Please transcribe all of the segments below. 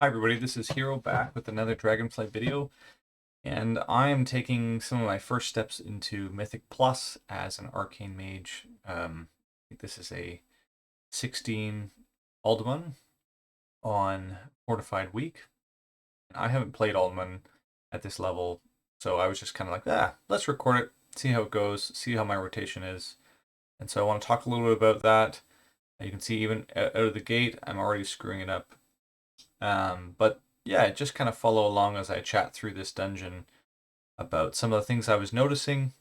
Hi everybody, this is Hero back with another Dragonflight video, and I am taking some of my first steps into Mythic Plus as an Arcane Mage. I think this is a 16 Uldaman on Fortified week. I haven't played Uldaman at this level, so I was just kind of like, let's record it, see how it goes, see how my rotation is. And so I want to talk a little bit about that. You can see even out of the gate, I'm already screwing it up. But yeah, just kind of follow along as I chat through this dungeon about some of the things I was noticing,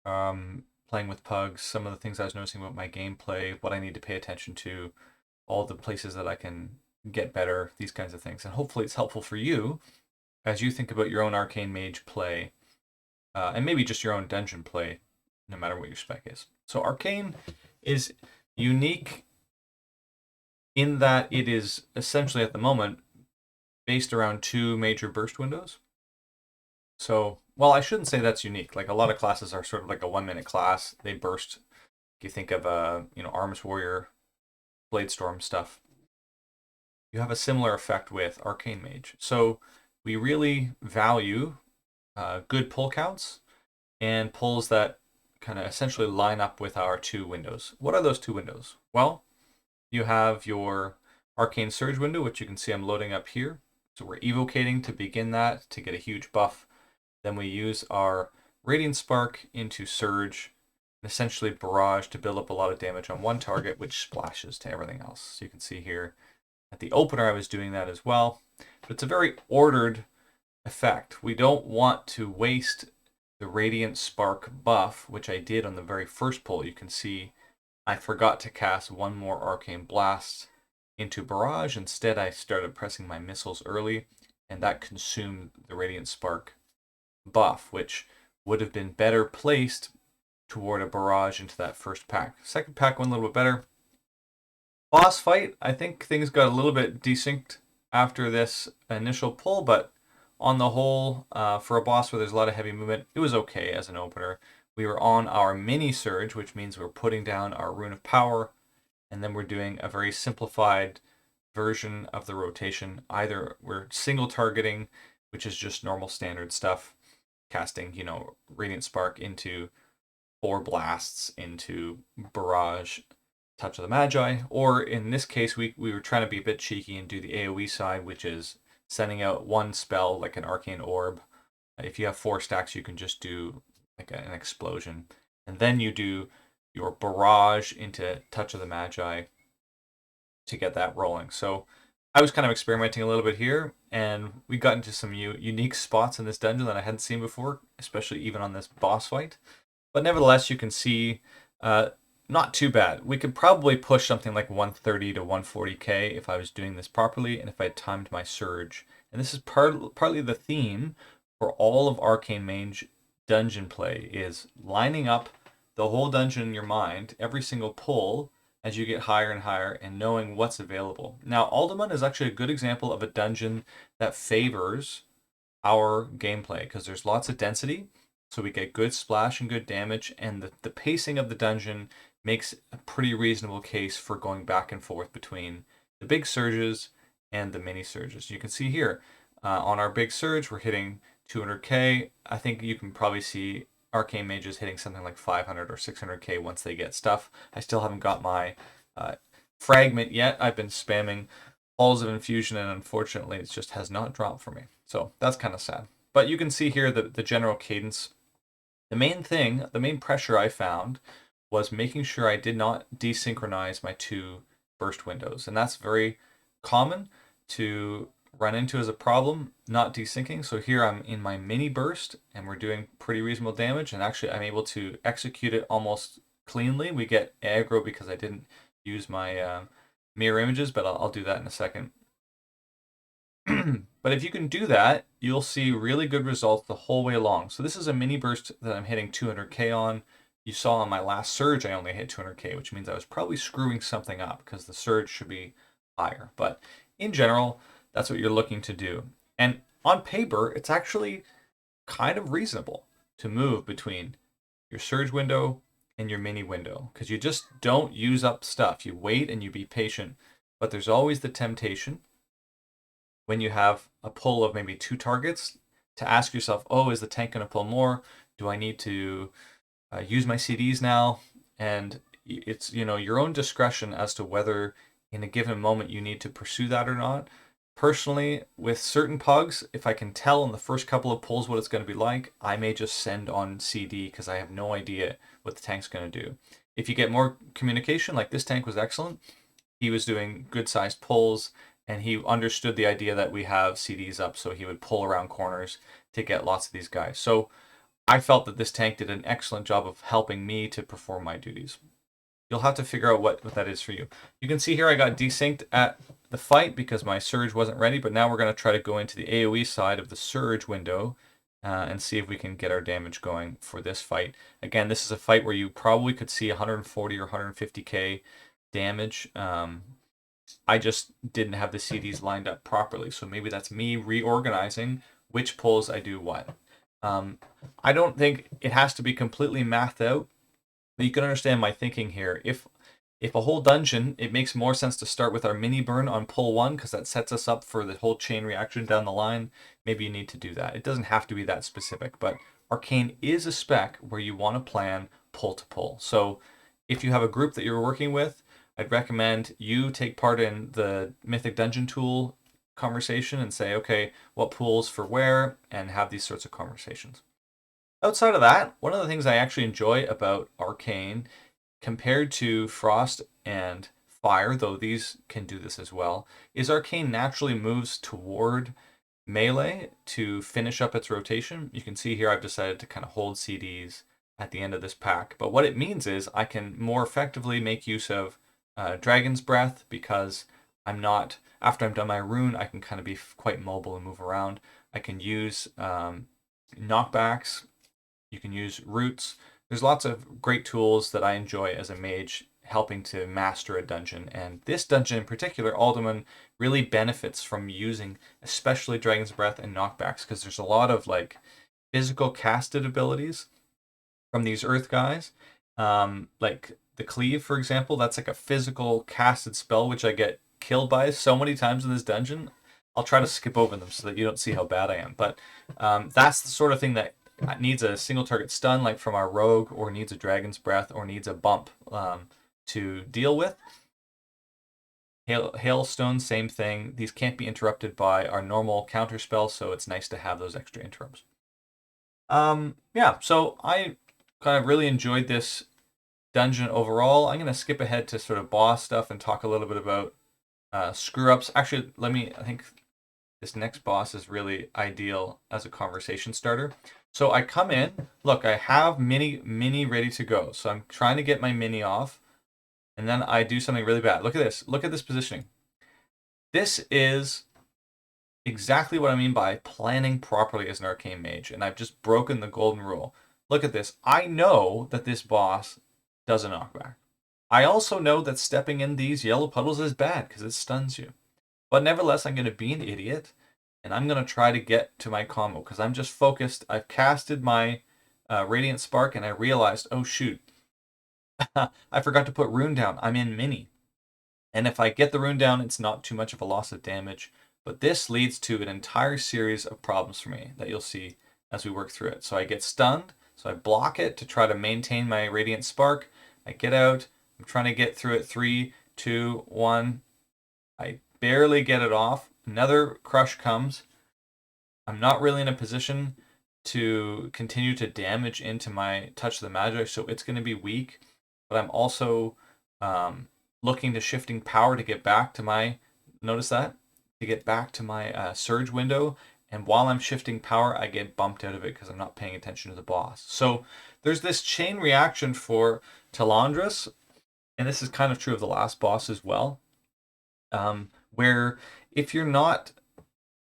playing with pugs, some of the things I was noticing about my gameplay, what I need to pay attention to, all the places that I can get better, these kinds of things. And hopefully it's helpful for you as you think about your own Arcane Mage play, and maybe just your own dungeon play, no matter what your spec is. So Arcane is unique in that it is essentially at the moment based around two major burst windows. So, well, I shouldn't say that's unique. Like a lot of classes are sort of like a 1 minute class. They burst. You think of Arms Warrior, Bladestorm stuff. You have a similar effect with Arcane Mage. So we really value good pull counts and pulls that kind of essentially line up with our two windows. What are those two windows? Well, you have your Arcane Surge window, which you can see I'm loading up here. So we're evocating to begin that to get a huge buff. Then we use our Radiant Spark into Surge, and essentially Barrage to build up a lot of damage on one target, which splashes to everything else. So you can see here at the opener I was doing that as well. But it's a very ordered effect. We don't want to waste the Radiant Spark buff, which I did on the very first pull. You can see I forgot to cast one more Arcane Blast into Barrage. Instead, I started pressing my missiles early, and that consumed the Radiant Spark buff, which would have been better placed toward a barrage into that first pack. Second pack went a little bit better. Boss fight, I think things got a little bit desynced after this initial pull, but on the whole, for a boss where there's a lot of heavy movement, it was okay as an opener. We were on our mini surge, which means we're putting down our Rune of Power, and then we're doing a very simplified version of the rotation. Either we're single targeting, which is just normal standard stuff, casting, Radiant Spark into 4 blasts into Barrage, Touch of the Magi, or in this case, we were trying to be a bit cheeky and do the AoE side, which is sending out one spell like an Arcane Orb. If you have 4 stacks, you can just do like an explosion, and then you do your Barrage into Touch of the Magi to get that rolling. So I was kind of experimenting a little bit here, and we got into some unique spots in this dungeon that I hadn't seen before, especially even on this boss fight. But nevertheless, you can see not too bad. We could probably push something like 130 to 140k if I was doing this properly and if I had timed my surge. And this is partly the theme for all of Arcane Mage dungeon play is lining up the whole dungeon in your mind, every single pull as you get higher and higher and knowing what's available. Now, Uldaman is actually a good example of a dungeon that favors our gameplay because there's lots of density, so we get good splash and good damage, and the pacing of the dungeon makes a pretty reasonable case for going back and forth between the big surges and the mini surges. You can see here on our big surge, we're hitting 200k. I think you can probably see Arcane Mages hitting something like 500 or 600k once they get stuff. I still haven't got my fragment yet. I've been spamming Halls of Infusion, and unfortunately, it just has not dropped for me. So that's kind of sad. But you can see here the general cadence. The main pressure I found was making sure I did not desynchronize my two burst windows. And that's very common to run into as a problem, not desyncing. So here I'm in my mini burst and we're doing pretty reasonable damage. And actually I'm able to execute it almost cleanly. We get aggro because I didn't use my mirror images, but I'll do that in a second. But if you can do that, you'll see really good results the whole way along. So this is a mini burst that I'm hitting 200k on. You saw on my last surge I only hit 200k, which means I was probably screwing something up because the surge should be higher. But in general, that's what you're looking to do. And on paper, it's actually kind of reasonable to move between your surge window and your mini window because you just don't use up stuff. You wait and you be patient, but there's always the temptation when you have a pull of maybe 2 targets to ask yourself, oh, is the tank going to pull more? Do I need to use my CDs now? And it's, you know, your own discretion as to whether in a given moment you need to pursue that or not. Personally, with certain pugs, if I can tell in the first couple of pulls what it's going to be like, I may just send on CD because I have no idea what the tank's going to do. If you get more communication, like this tank was excellent, he was doing good sized pulls and he understood the idea that we have CDs up, so he would pull around corners to get lots of these guys. So I felt that this tank did an excellent job of helping me to perform my duties. You'll have to figure out what that is for you. You can see here I got desynced at the fight because my surge wasn't ready, but now we're going to try to go into the AoE side of the surge window and see if we can get our damage going for this fight. Again, this is a fight where you probably could see 140 or 150k damage. I just didn't have the CDs lined up properly, so maybe that's me reorganizing which pulls I do what. I don't think it has to be completely mathed out, but you can understand my thinking here. If a whole dungeon, it makes more sense to start with our mini burn on pull 1 because that sets us up for the whole chain reaction down the line. Maybe you need to do that. It doesn't have to be that specific, but Arcane is a spec where you want to plan pull to pull. So if you have a group that you're working with, I'd recommend you take part in the Mythic Dungeon tool conversation and say, okay, what pools for where, and have these sorts of conversations. Outside of that, one of the things I actually enjoy about Arcane compared to Frost and Fire, though these can do this as well, is Arcane naturally moves toward melee to finish up its rotation. You can see here I've decided to kind of hold CDs at the end of this pack, but what it means is I can more effectively make use of Dragon's Breath because I'm not, after I'm done my rune, I can kind of be quite mobile and move around. I can use knockbacks. You can use roots. There's lots of great tools that I enjoy as a mage helping to master a dungeon. And this dungeon in particular, Uldaman, really benefits from using especially Dragon's Breath and knockbacks because there's a lot of like physical casted abilities from these earth guys. Like the cleave, for example, that's like a physical casted spell which I get killed by so many times in this dungeon. I'll try to skip over them so that you don't see how bad I am. But that's the sort of thing that needs a single target stun like from our rogue, or needs a Dragon's Breath, or needs a bump to deal with. Hailstone, same thing. These can't be interrupted by our normal counter spell, so it's nice to have those extra interrupts. Yeah, so I kind of really enjoyed this dungeon overall. I'm going to skip ahead to sort of boss stuff and talk a little bit about screw-ups. Actually, I think this next boss is really ideal as a conversation starter. So I come in, look, I have mini ready to go. So I'm trying to get my mini off, and then I do something really bad. Look at this. Look at this positioning. This is exactly what I mean by planning properly as an arcane mage, and I've just broken the golden rule. Look at this. I know that this boss does a knockback. I also know that stepping in these yellow puddles is bad because it stuns you. But nevertheless, I'm going to be an idiot, and I'm going to try to get to my combo because I'm just focused. I've casted my Radiant Spark, and I realized, oh shoot, I forgot to put rune down. I'm in mini. And if I get the rune down, it's not too much of a loss of damage. But this leads to an entire series of problems for me that you'll see as we work through it. So I get stunned, so I block it to try to maintain my Radiant Spark. I get out. I'm trying to get through it. 3, 2, 1. I barely get it off. Another crush comes. I'm not really in a position to continue to damage into my Touch the Magic, so it's going to be weak. But I'm also looking to shifting power to get back to my, notice that? To get back to my surge window. And while I'm shifting power, I get bumped out of it because I'm not paying attention to the boss. So there's this chain reaction for Talondras, and this is kind of true of the last boss as well. Where if you're not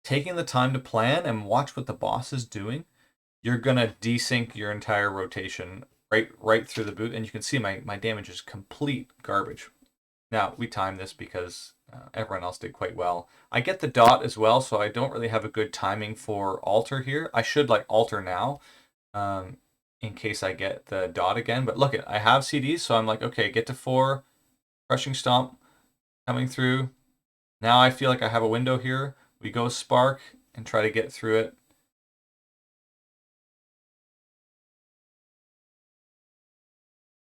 taking the time to plan and watch what the boss is doing, you're gonna desync your entire rotation right through the boot, and you can see my damage is complete garbage. Now we timed this because everyone else did quite well. I get the dot as well, so I don't really have a good timing for alter here. I should like alter now, in case I get the dot again. But look, I have CDs, so I'm like, okay, get to 4, crushing stomp, coming through. Now I feel like I have a window here. We go spark and try to get through it.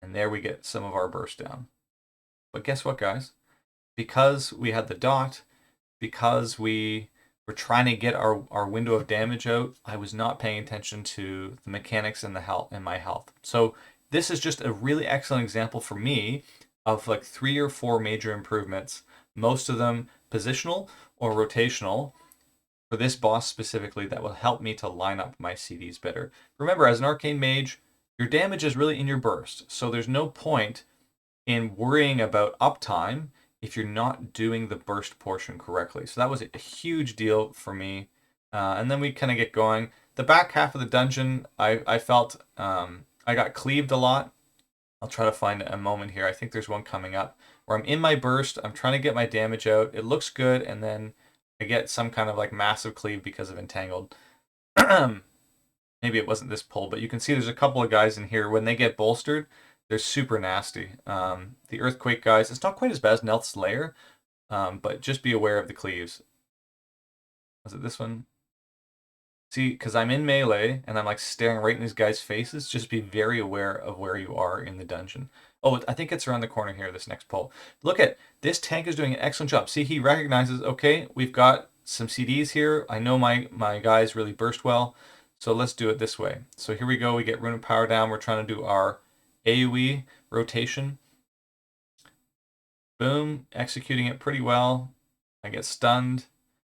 And there we get some of our burst down. But guess what, guys? Because we had the dot, because we were trying to get our window of damage out, I was not paying attention to the mechanics and the health and my health. So this is just a really excellent example for me of like 3 or 4 major improvements, most of them positional or rotational for this boss specifically, that will help me to line up my CDs better. Remember, as an Arcane Mage, your damage is really in your burst, so there's no point in worrying about uptime if you're not doing the burst portion correctly. So that was a huge deal for me. And then we kind of get going. The back half of the dungeon, I felt I got cleaved a lot. I'll try to find a moment here. I think there's one coming up where I'm in my burst. I'm trying to get my damage out. It looks good, and then I get some kind of like massive cleave because of Entangled. Maybe it wasn't this pull, but you can see there's a couple of guys in here. When they get bolstered, they're super nasty. The Earthquake guys, it's not quite as bad as Nelth's Lair, but just be aware of the cleaves. Was it this one? See, because I'm in melee and I'm like staring right in these guys' faces, just be very aware of where you are in the dungeon. Oh, I think it's around the corner here, this next pull. Look at this tank is doing an excellent job. See, he recognizes, okay, we've got some CDs here. I know my guys really burst well, so let's do it this way. So here we go. We get Rune of Power down. We're trying to do our AoE rotation. Boom, executing it pretty well. I get stunned,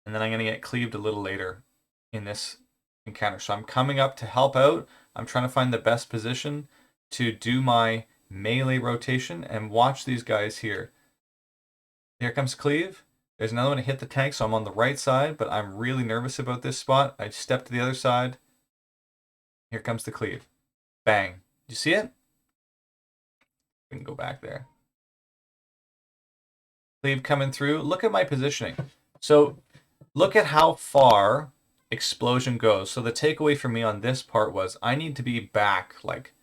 and then I'm going to get cleaved a little later in this encounter. So I'm coming up to help out. I'm trying to find the best position to do my melee rotation, and watch these guys here. Here comes cleave. There's another one to hit the tank, so I'm on the right side, but I'm really nervous about this spot. I step to the other side. Here comes the cleave. Bang. You see it? We can go back there. Cleave coming through. Look at my positioning. So look at how far explosion goes. So the takeaway for me on this part was I need to be back like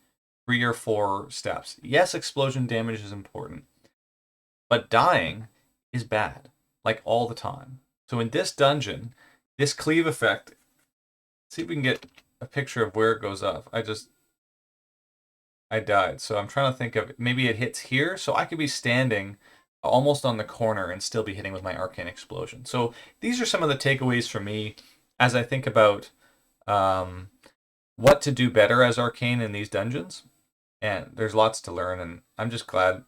3 or 4 steps. Yes, explosion damage is important, but dying is bad, like all the time. So in this dungeon, this cleave effect, see if we can get a picture of where it goes up. I died. So I'm trying to think of, maybe it hits here. So I could be standing almost on the corner and still be hitting with my arcane explosion. So these are some of the takeaways for me as I think about what to do better as arcane in these dungeons. And there's lots to learn, and I'm just glad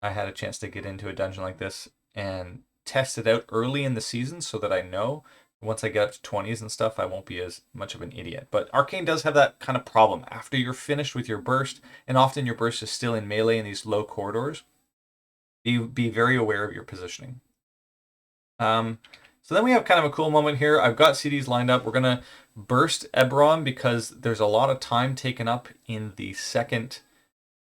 I had a chance to get into a dungeon like this and test it out early in the season so that I know once I get up to 20s and stuff, I won't be as much of an idiot. But Arcane does have that kind of problem. After you're finished with your burst, and often your burst is still in melee in these low corridors, be very aware of your positioning. So then we have kind of a cool moment here. I've got CDs lined up. We're going to burst Emberon because there's a lot of time taken up in the second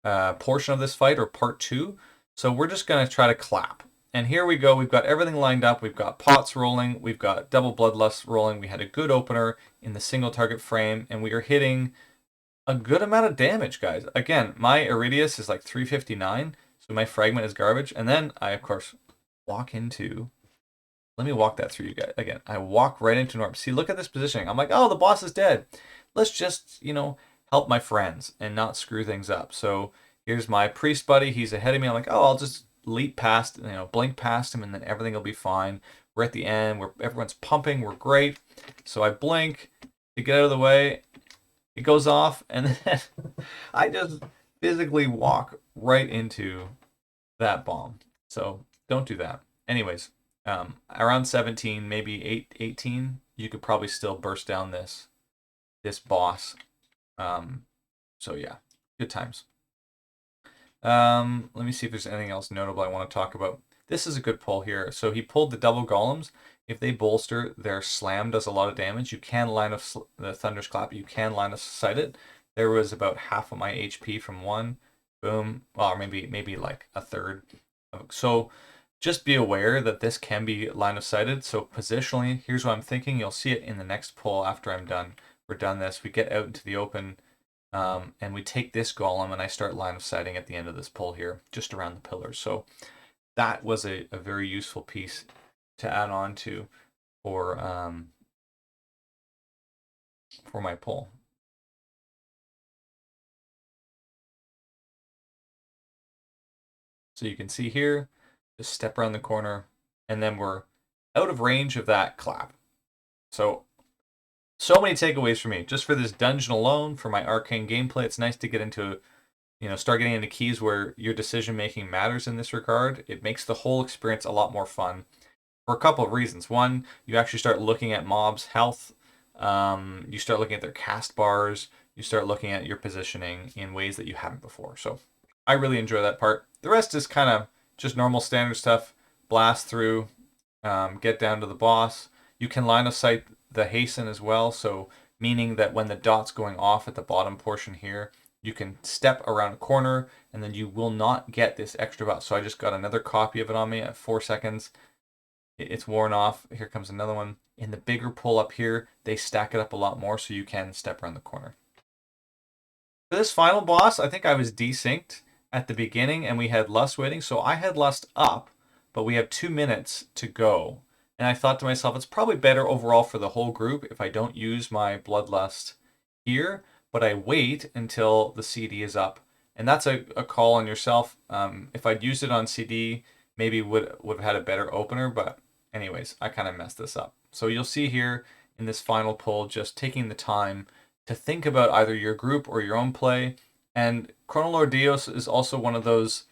portion of this fight, or part 2. So we're just going to try to clap. And here we go. We've got everything lined up. We've got pots rolling. We've got double bloodlust rolling. We had a good opener in the single target frame, and we are hitting a good amount of damage, guys. Again, my Iridius is like 359, so my fragment is garbage. And then I, of course, walk into... Let me walk that through you guys. Again, I walk right into Norm. See, look at this positioning. I'm like, oh, the boss is dead. Let's just, help my friends and not screw things up. So here's my priest buddy. He's ahead of me. I'm like, oh, I'll just leap past, blink past him, and then everything will be fine. We're at the end where everyone's pumping. We're great. So I blink to get out of the way. It goes off, and then I just physically walk right into that bomb. So don't do that. Anyways, around 17, maybe 18, you could probably still burst down this boss. So yeah, good times. Let me see if there's anything else notable I want to talk about. This is a good pull here. So he pulled the double golems. If they bolster, their slam does a lot of damage. You can line of the Thunderous Clap. You can line of sight it. There was about half of my HP from one. Boom. Well, or maybe like a third. So just be aware that this can be line of sighted. So positionally, here's what I'm thinking. You'll see it in the next pull after I'm done. We're done this. We get out into the open, and we take this golem, and I start line of sighting at the end of this pull here, just around the pillars. So that was a very useful piece to add on to. for my pull. So you can see here, just step around the corner, and then we're out of range of that clap. So many takeaways for me. Just for this dungeon alone, for my arcane gameplay, it's nice to get into, start getting into keys where your decision making matters in this regard. It makes the whole experience a lot more fun for a couple of reasons. One, you actually start looking at mobs' health. You start looking at their cast bars. You start looking at your positioning in ways that you haven't before. So I really enjoy that part. The rest is kind of just normal standard stuff. Blast through, get down to the boss. You can line of sight the hasten as well, so meaning that when the dot's going off at the bottom portion here, you can step around a corner and then you will not get this extra buff. So I just got another copy of it on me at 4 seconds. It's worn off. Here comes another one. In the bigger pull up here, they stack it up a lot more so you can step around the corner. For this final boss, I think I was desynced at the beginning and we had Lust waiting. So I had Lust up, but we have 2 minutes to go. And I thought to myself, it's probably better overall for the whole group if I don't use my Bloodlust here, but I wait until the CD is up. And that's a call on yourself. If I'd used it on CD, maybe would have had a better opener, but anyways, I kind of messed this up. So you'll see here in this final pull, just taking the time to think about either your group or your own play. And Chronolord Deios is also one of those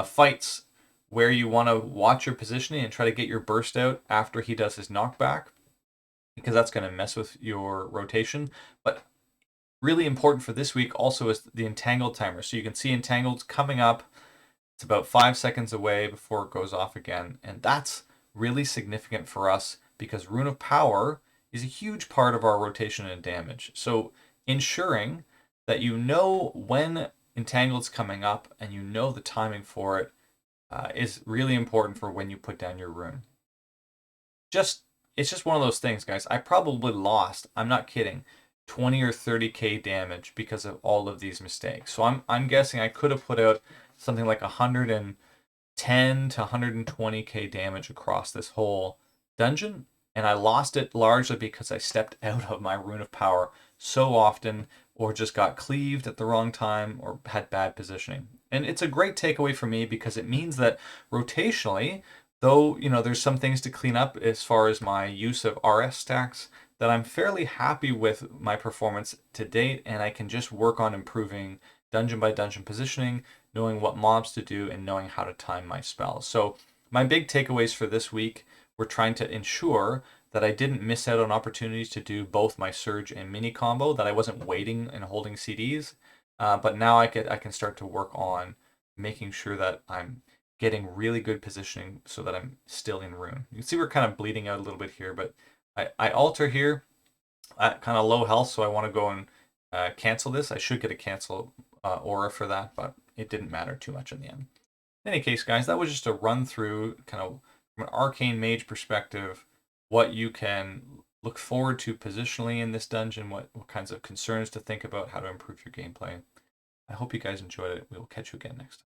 fights where you want to watch your positioning and try to get your burst out after he does his knockback, because that's going to mess with your rotation. But really important for this week also is the entangled timer. So you can see entangled coming up. It's about 5 seconds away before it goes off again. And that's really significant for us because Rune of Power is a huge part of our rotation and damage. So ensuring that you know when entangled's coming up and you know the timing for it is really important for when you put down your rune. It's just one of those things, guys. I probably lost, I'm not kidding, 20 or 30k damage because of all of these mistakes. So I'm guessing I could have put out something like 110 to 120k damage across this whole dungeon, and I lost it largely because I stepped out of my Rune of Power so often, or just got cleaved at the wrong time, or had bad positioning. And it's a great takeaway for me because it means that rotationally, though there's some things to clean up as far as my use of RS stacks, that I'm fairly happy with my performance to date, and I can just work on improving dungeon by dungeon positioning, knowing what mobs to do, and knowing how to time my spells. So my big takeaways for this week were trying to ensure that I didn't miss out on opportunities to do both my surge and mini combo, that I wasn't waiting and holding CDs. But now I can start to work on making sure that I'm getting really good positioning so that I'm still in rune. You can see we're kind of bleeding out a little bit here, but I alter here at kind of low health, so I want to go and cancel this. I should get a cancel aura for that, but it didn't matter too much in the end. In any case, guys, that was just a run through kind of from an Arcane Mage perspective, what you can look forward to positionally in this dungeon, what kinds of concerns to think about, how to improve your gameplay. I hope you guys enjoyed it. We will catch you again next time.